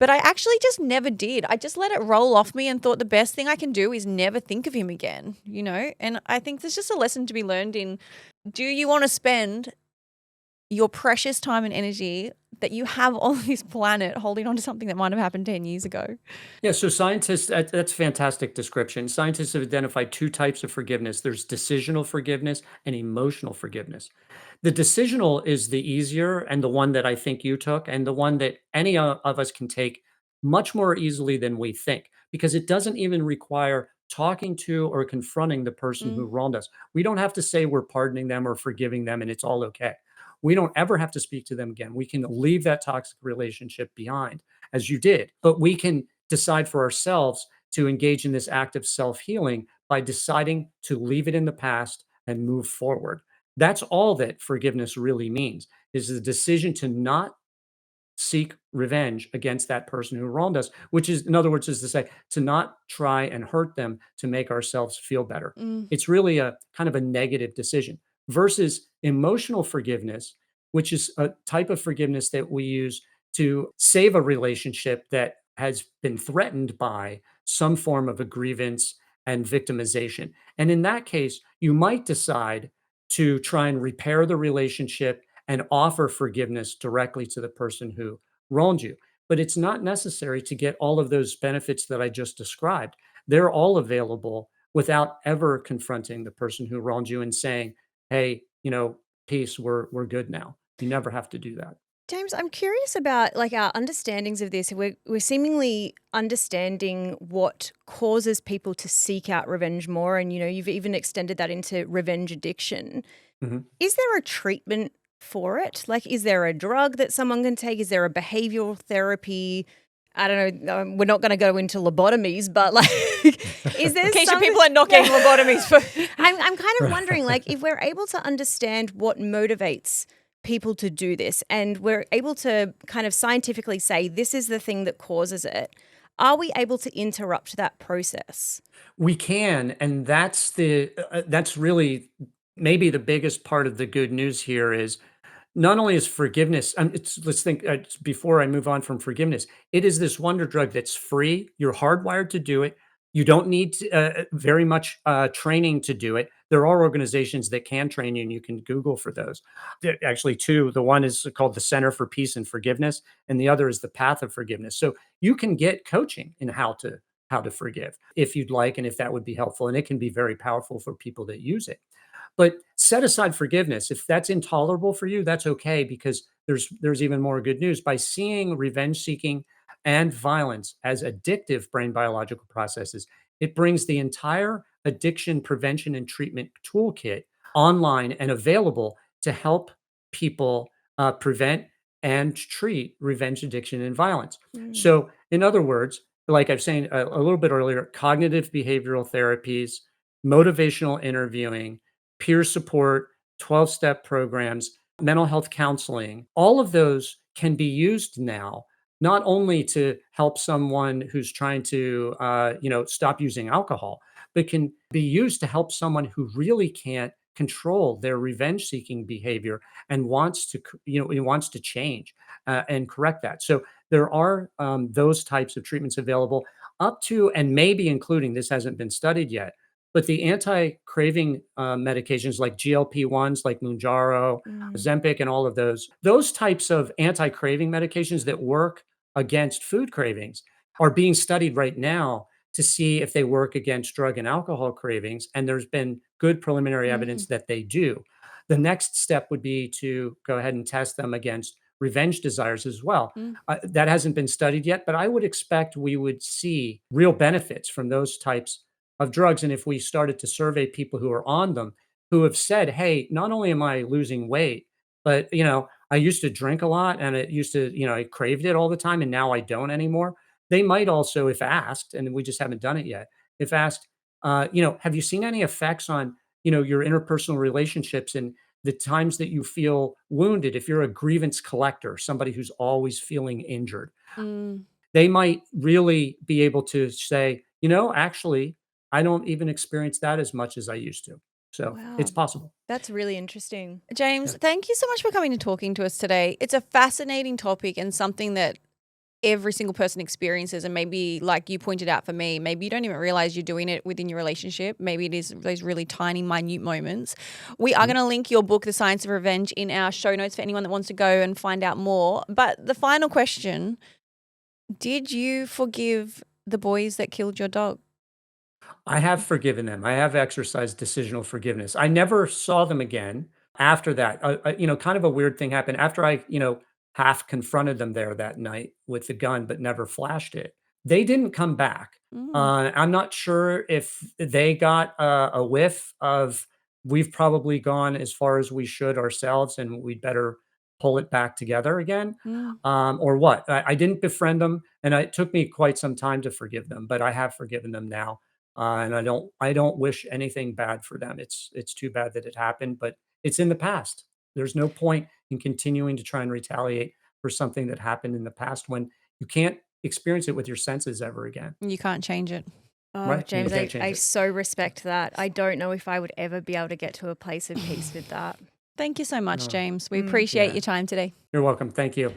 But I actually just never did. I just let it roll off me and thought the best thing I can do is never think of him again. And I think there's just a lesson to be learned in, do you want to spend your precious time and energy that you have on this planet holding on to something that might have happened 10 years ago? Yeah, so scientists, that's a fantastic description. Scientists have identified two types of forgiveness. There's decisional forgiveness and emotional forgiveness. The decisional is the easier and the one that I think you took, and the one that any of us can take much more easily than we think, because it doesn't even require talking to or confronting the person who Mm. wronged us. We don't have to say we're pardoning them or forgiving them and it's all okay. We don't ever have to speak to them again. We can leave that toxic relationship behind, as you did, but we can decide for ourselves to engage in this act of self healing by deciding to leave it in the past and move forward. That's all that forgiveness really means, is the decision to not seek revenge against that person who wronged us, which is, in other words, is to say, to not try and hurt them to make ourselves feel better. Mm. It's really a kind of a negative decision versus emotional forgiveness, which is a type of forgiveness that we use to save a relationship that has been threatened by some form of a grievance and victimization. And in that case, you might decide to try and repair the relationship and offer forgiveness directly to the person who wronged you. But it's not necessary to get all of those benefits that I just described. They're all available without ever confronting the person who wronged you and saying, "Hey, peace, we're good now." You never have to do that. James, I'm curious about like our understandings of this. We're seemingly understanding what causes people to seek out revenge more, and you've even extended that into revenge addiction. Mhm. Is there a treatment for it? Like, is there a drug that someone can take? Is there a behavioral therapy? I don't know. We're not going to go into lobotomies, but like, is there In case your something? people are not getting lobotomies for I'm kind of wondering, like, if we're able to understand what motivates people to do this, and we're able to kind of scientifically say this is the thing that causes it, are we able to interrupt that process? We can, and that's really maybe the biggest part of the good news here is not only is forgiveness, let's think before I move on from forgiveness, it is this wonder drug that's free. You're hardwired to do it. You don't need very much training to do it. There are organizations that can train you, and you can Google for those. Actually, two. The one is called the Center for Peace and Forgiveness, and the other is the Path of Forgiveness. So you can get coaching in how to forgive if you'd like, and if that would be helpful. And it can be very powerful for people that use it. But set aside forgiveness. If that's intolerable for you, that's okay because there's even more good news. By seeing revenge seeking and violence as addictive brain biological processes, it brings the entire addiction prevention and treatment toolkit online and available to help people prevent and treat revenge addiction and violence. Mm. So, in other words, like I was saying a little bit earlier, cognitive behavioral therapies, motivational interviewing, peer support, 12-step programs, mental health counseling, all of those can be used now not only to help someone who's trying to stop using alcohol, but can be used to help someone who really can't control their revenge seeking behavior and wants to he wants to change and correct that. So there are those types of treatments available up to and maybe including, this hasn't been studied yet, but the anti-craving medications like GLP-1s, like Mounjaro, Mm. Ozempic, and all of those types of anti-craving medications that work against food cravings are being studied right now to see if they work against drug and alcohol cravings. And there's been good preliminary Mm. evidence that they do. The next step would be to go ahead and test them against revenge desires as well. Mm. That hasn't been studied yet, but I would expect we would see real benefits from those types of drugs. And if we started to survey people who are on them, who have said, "Hey, not only am I losing weight, but I used to drink a lot and it used to, I craved it all the time and now I don't anymore." They might also, if asked, and we just haven't done it yet, if asked, have you seen any effects on, your interpersonal relationships and the times that you feel wounded? If you're a grievance collector, somebody who's always feeling injured, Mm. they might really be able to say, actually, I don't even experience that as much as I used to. So it's Wow, possible. that's really interesting. James, Yeah. thank you so much for coming and talking to us today. It's a fascinating topic and something that every single person experiences. And maybe, like you pointed out for me, maybe you don't even realize you're doing it within your relationship. Maybe it is those really tiny, minute moments. We are Mhm. going to link your book, The Science of Revenge, in our show notes for anyone that wants to go and find out more. But the final question, did you forgive the boys that killed your dog? I have forgiven them. I have exercised decisional forgiveness. I never saw them again after that. Kind of a weird thing happened after I, half confronted them there that night with the gun, but never flashed it. they didn't come back. I'm not sure if they got a whiff of we've probably gone as far as we should ourselves, and we'd better pull it back together again, Mm. or what. I didn't befriend them, and it took me quite some time to forgive them, but I have forgiven them now, and I don't wish anything bad for them. It's too bad that it happened, but it's in the past. There's no point in continuing to try and retaliate for something that happened in the past when you can't experience it with your senses ever again. You can't change it. Oh, Right, you James, can't change I it. so respect that. I don't know if I would ever be able to get to a place of peace with that. Thank you so much, Oh, James. We appreciate yeah. your time today. You're welcome. Thank you.